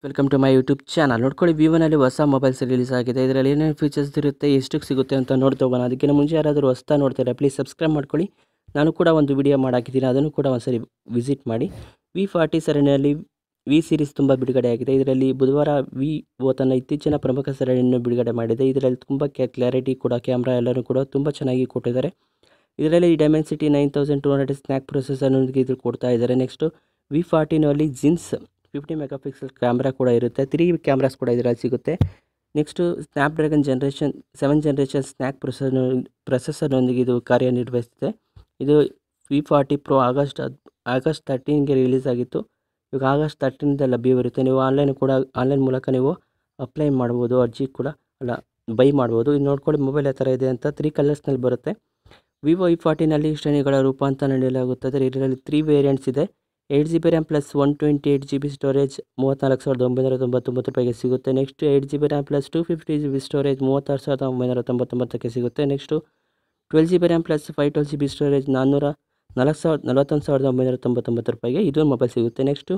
Welcome to my YouTube channel. ನೋಡ್ಕೊಳ್ಳಿ, ವಿವೋನಲ್ಲಿ ಹೊಸ ಮೊಬೈಲ್ಸ್ ರಿಲೀಸ್ ಆಗಿದೆ. ಇದರಲ್ಲಿ ಏನೇನು ಫೀಚರ್ಸ್ ಇರುತ್ತೆ, ಎಷ್ಟಕ್ಕೆ ಸಿಗುತ್ತೆ ಅಂತ ನೋಡ್ತಾ ಹೋಗೋಣ. ಅದಕ್ಕಿಂತ ಮುಂಚೆ ಯಾರಾದರೂ ಹೊಸ್ತಾ ನೋಡ್ತಾರೆ ಪ್ಲೀಸ್ ಸಬ್ಸ್ಕ್ರೈಬ್ ಮಾಡ್ಕೊಳ್ಳಿ. ನಾನು ಕೂಡ ಒಂದು ವಿಡಿಯೋ ಮಾಡಾಕಿದ್ದೀನಿ, ಅದನ್ನು ಕೂಡ ಒಂದ್ಸರಿ ವಿಸಿಟ್ ಮಾಡಿ. V40 ಸರಣಿಯಲ್ಲಿ ವಿ ಸೀರೀಸ್ ತುಂಬ ಬಿಡುಗಡೆ ಆಗಿದೆ. ಇದರಲ್ಲಿ ಬುಧವಾರ ವಿವೋ ತನ್ನ ಇತ್ತೀಚಿನ ಪ್ರಮುಖ ಸರಣಿಯನ್ನು ಬಿಡುಗಡೆ ಮಾಡಿದೆ. ಇದರಲ್ಲಿ ತುಂಬ ಕ್ಲಾರಿಟಿ ಕೂಡ, ಕ್ಯಾಮ್ರಾ ಎಲ್ಲರೂ ಕೂಡ ತುಂಬ ಚೆನ್ನಾಗಿ ಕೊಟ್ಟಿದ್ದಾರೆ. ಇದರಲ್ಲಿ ಡೈಮೆನ್ಸಿಟಿ 9200 ಸ್ನ್ಯಾಕ್ ಪ್ರೊಸೆಸರ್ನೊಂದಿಗೆ ಇದು ಕೊಡ್ತಾ ಇದ್ದಾರೆ. ನೆಕ್ಸ್ಟು V40ನಲ್ಲಿ ಜಿನ್ಸ್ 50 ಮೆಗಾ ಪಿಕ್ಸೆಲ್ ಕ್ಯಾಮ್ರಾ ಕೂಡ ಇರುತ್ತೆ. 3 ಕ್ಯಾಮ್ರಾಸ್ ಕೂಡ ಇದರಲ್ಲಿ ಸಿಗುತ್ತೆ. ನೆಕ್ಸ್ಟು ಸ್ನ್ಯಾಪ್ಡ್ರ್ಯಾಗನ್ 7 ಜನರೇಷನ್ ಸ್ನ್ಯಾಕ್ ಪ್ರೊಸೆಸರ್ನೊಂದಿಗೆ ಇದು ಕಾರ್ಯನಿರ್ವಹಿಸುತ್ತೆ. ಇದು V40 Pro ಆಗಸ್ಟ್ 13ಗೆ ರಿಲೀಸ್ ಆಗಿತ್ತು. ಇವಾಗ ಆಗಸ್ಟ್ 13ದ ಲಭ್ಯವಿರುತ್ತೆ. ನೀವು ಆನ್ಲೈನ್ ಮೂಲಕ ನೀವು ಅಪ್ಲೈ ಮಾಡ್ಬೋದು, ಅರ್ಜಿ ಕೂಡ ಬೈ ಮಾಡ್ಬೋದು. ಇದು ನೋಡ್ಕೊಳ್ಳಿ ಮೊಬೈಲ್ ಯಾವ ಥರ ಇದೆ ಅಂತ. 3 ಕಲರ್ಸ್ನಲ್ಲಿ ಬರುತ್ತೆ. ವಿವೋ V40ನಲ್ಲಿ ಶ್ರೇಣಿಗಳ ರೂಪ ಅಂತ ನೀಡಲಾಗುತ್ತದೆ. ಇದರಲ್ಲಿ 3 ವೇರಿಯಂಟ್ಸ್ ಇದೆ. 8GB RAM plus 128GB storage 34,999 ರೂಪಾಯಿಗೆ ಸಿಗುತ್ತೆ. Next 8GB RAM plus 250GB storage 36,999ಕ್ಕೆ ಸಿಗುತ್ತೆ. Next 12GB RAM plus 512GB storage 41,999 ರೂಪಾಯಿಗೆ ಇದು ಮೊಬೈಲ್ ಸಿಗುತ್ತೆ. ನೆಕ್ಸ್ಟು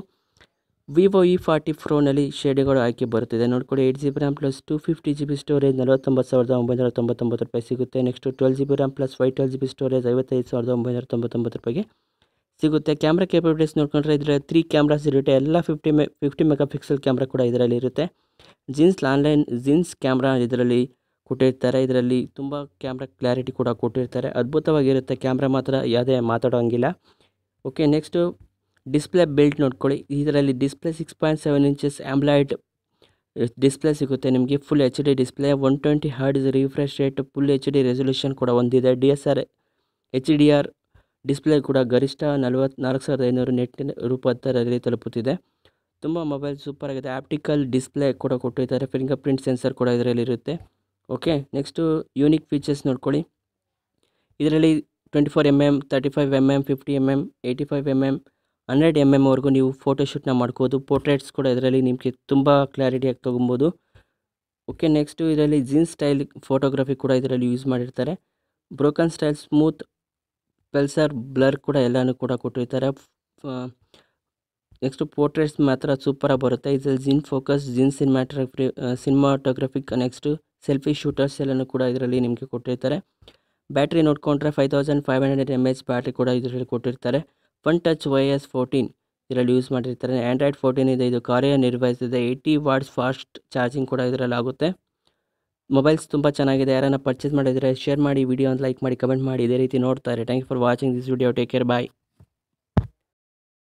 ವಿವೋ V40 Proನಲ್ಲಿ ಶೇಡ್ಗಳು ಆಯ್ಕೆ ಬರುತ್ತಿದೆ. ನೋಡ್ಕೊಳ್ಳಿ, 8GB RAM plus 250GB storage 49,999 ರೂಪಾಯಿ ಸಿಗುತ್ತೆ. Next 12GB RAM plus 512GB storage 55,999 ರೂಪಾಯಿಗೆ ಸಿಗುತ್ತೆ. ಕ್ಯಾಮ್ರಾ ಕೇಪಬಿಲಿಟೀಸ್ ನೋಡ್ಕೊಂಡ್ರೆ ಇದರಲ್ಲಿ 3 ಕ್ಯಾಮ್ರಾಸ್ ಇರುತ್ತೆ. ಎಲ್ಲ 50 ಮೆಗಾ ಪಿಕ್ಸೆಲ್ ಕ್ಯಾಮ್ರಾ ಕೂಡ ಇದರಲ್ಲಿ ಇರುತ್ತೆ. ಜಿನ್ಸ್ ಕ್ಯಾಮ್ರಾ ಇದರಲ್ಲಿ ಕೊಟ್ಟಿರ್ತಾರೆ. ಇದರಲ್ಲಿ ತುಂಬ ಕ್ಯಾಮ್ರಾ ಕ್ಲಾರಿಟಿ ಕೂಡ ಕೊಟ್ಟಿರ್ತಾರೆ. ಅದ್ಭುತವಾಗಿರುತ್ತೆ ಕ್ಯಾಮ್ರಾ, ಮಾತ್ರ ಯಾವುದೇ ಮಾತಾಡೋಂಗಿಲ್ಲ. ಓಕೆ, ನೆಕ್ಸ್ಟು ಡಿಸ್ಪ್ಲೇ ಬಿಲ್ಟ್ ನೋಡ್ಕೊಳ್ಳಿ. ಇದರಲ್ಲಿ ಡಿಸ್ಪ್ಲೇ 6.7 ಇಂಚಸ್ ಆಂಬ್ಲಾಯ್ಡ್ ಡಿಸ್ಪ್ಲೇ ಸಿಗುತ್ತೆ ನಿಮಗೆ. Full HD display, 120 Hz refresh rate, full HD resolution ಕೂಡ ಹೊಂದಿದೆ. HDR ಡಿಸ್ಪ್ಲೇ ಕೂಡ ಗರಿಷ್ಠ 44,500 ನೆಟ್ಟಿನ ರೂಪದಲ್ಲಿ ತಲುಪುತ್ತಿದೆ. ತುಂಬ ಮೊಬೈಲ್ ಸೂಪರ್ ಆಗಿದೆ. ಆಪ್ಟಿಕಲ್ ಡಿಸ್ಪ್ಲೇ ಕೂಡ ಕೊಟ್ಟಿದ್ದಾರೆ. ಫಿಂಗರ್ ಪ್ರಿಂಟ್ ಸೆನ್ಸರ್ ಕೂಡ ಇದರಲ್ಲಿ ಇರುತ್ತೆ. ಓಕೆ, ನೆಕ್ಸ್ಟು ಯೂನಿಕ್ ಫೀಚರ್ಸ್ ನೋಡ್ಕೊಳ್ಳಿ. ಇದರಲ್ಲಿ 24mm, 35mm, 50mm, 85mm, 100mm ವರೆಗೂ ನೀವು ಫೋಟೋಶೂಟ್ನ ಮಾಡ್ಬೋದು. ಪೋರ್ಟ್ರೇಟ್ಸ್ ಕೂಡ ಇದರಲ್ಲಿ ನಿಮಗೆ ತುಂಬ ಕ್ಲಾರಿಟಿಯಾಗಿ ತೊಗೊಬೋದು. ಓಕೆ, ನೆಕ್ಸ್ಟು ಇದರಲ್ಲಿ ಜಿನ್ ಸ್ಟೈಲ್ ಫೋಟೋಗ್ರಫಿ ಕೂಡ ಇದರಲ್ಲಿ ಯೂಸ್ ಮಾಡಿರ್ತಾರೆ. ಬ್ರೋಕನ್ ಸ್ಟೈಲ್, ಸ್ಮೂತ್, ಪೆಲ್ಸರ್, ಬ್ಲರ್ ಕೂಡ ಎಲ್ಲನೂ ಕೂಡ ಕೊಟ್ಟಿರ್ತಾರೆ. ನೆಕ್ಸ್ಟು ಪೋರ್ಟ್ರೇಟ್ಸ್ ಮಾತ್ರ ಸೂಪರಾಗಿ ಬರುತ್ತೆ. ಇದರಲ್ಲಿ ಜಿನ್ ಫೋಕಸ್, ಜಿನ್ ಸಿನಿಮಾಟೋಗ್ರಫಿಕ್, ನೆಕ್ಸ್ಟು ಸೆಲ್ಫಿ ಶೂಟರ್ಸ್ ಎಲ್ಲನೂ ಕೂಡ ಇದರಲ್ಲಿ ನಿಮಗೆ ಕೊಟ್ಟಿರ್ತಾರೆ. ಬ್ಯಾಟ್ರಿ ನೋಡಿಕೊಂಡ್ರೆ 5500 mAh ಬ್ಯಾಟ್ರಿ ಕೂಡ ಇದರಲ್ಲಿ ಕೊಟ್ಟಿರ್ತಾರೆ. ಒನ್ ಟಚ್ OS 14 ಇದರಲ್ಲಿ ಯೂಸ್ ಮಾಡಿರ್ತಾರೆ. ಆ್ಯಂಡ್ರಾಯ್ಡ್ 14 ಇದೆ, ಇದು ಕಾರ್ಯನಿರ್ವಹಿಸಿದೆ. 80 ವಾಟ್ಸ್ ಫಾಸ್ಟ್ ಚಾರ್ಜಿಂಗ್ ಕೂಡ ಇದರಲ್ಲಿ ಆಗುತ್ತೆ. ಮೊಬೈಲ್ಸ್ ತುಂಬ ಚೆನ್ನಾಗಿದೆ. ಯಾರನ್ನ ಪರ್ಚೇಸ್ ಮಾಡಿದರೆ ಶೇರ್ ಮಾಡಿ, ವಿಡಿಯೋ ಲೈಕ್ ಮಾಡಿ, ಕಮೆಂಟ್ ಮಾಡಿ. ಇದೇ ರೀತಿ ನೋಡ್ತಾರೆ. Thank you for watching this video. Take care, bye.